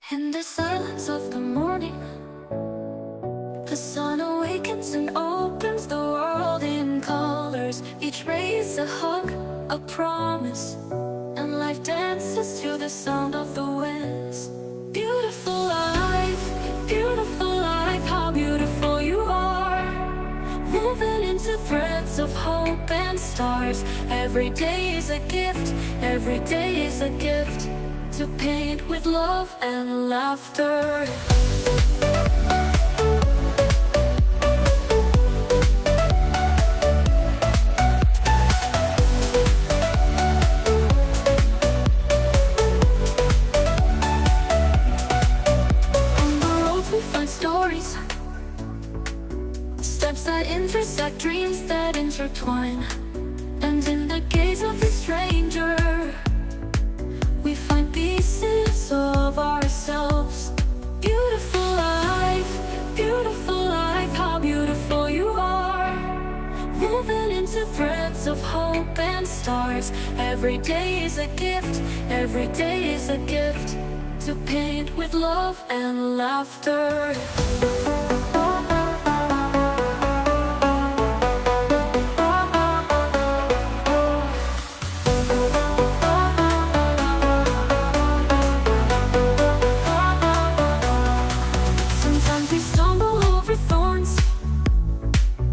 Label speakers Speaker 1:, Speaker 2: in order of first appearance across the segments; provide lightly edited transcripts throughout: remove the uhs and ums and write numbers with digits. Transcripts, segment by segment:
Speaker 1: In the silence of the morning, the sun awakens and opens the world in colors. Each ray is a hug, a promise, and life dances to the sound of the winds. Beautiful life, how beautiful you are. Woven into threads of hope and stars. Every day is a gift, every day is a gift, to paint with love and laughter. On the roads we find stories, steps that intersect, dreams that intertwine. And in the gaze of the stranger, we find pieces of ourselves. Beautiful life, how beautiful you are. Woven into threads of hope and stars. Every day is a gift, every day is a gift, to paint with love and laughter. We stumble over thorns,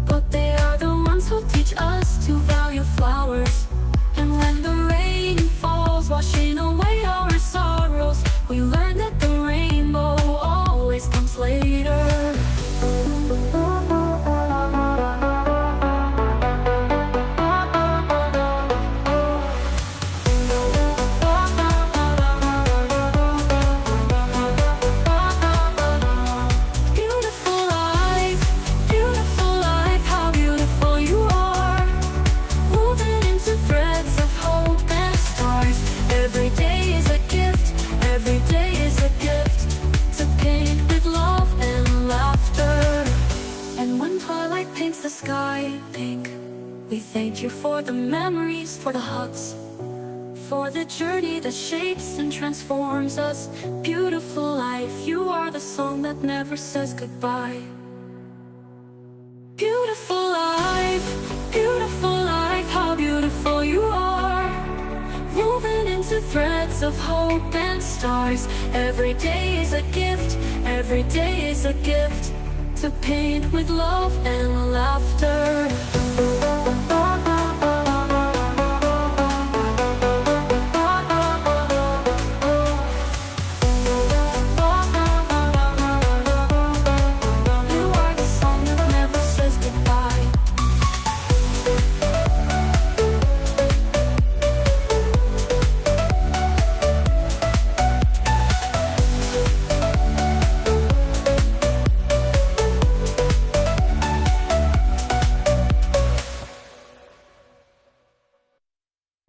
Speaker 1: but they are the ones who teach us to value flowers. And when the rain falls, washing away our sorrows, we learn that the rainbow always comes later. Paints the sky pink. We thank you for the memories, for the hugs, for the journey that shapes and transforms us. Beautiful life, you are the song that never says goodbye. Beautiful life, how beautiful you are. Woven into threads of hope and stars. Every day is a gift, every day is a gift, to paint with love and laughter.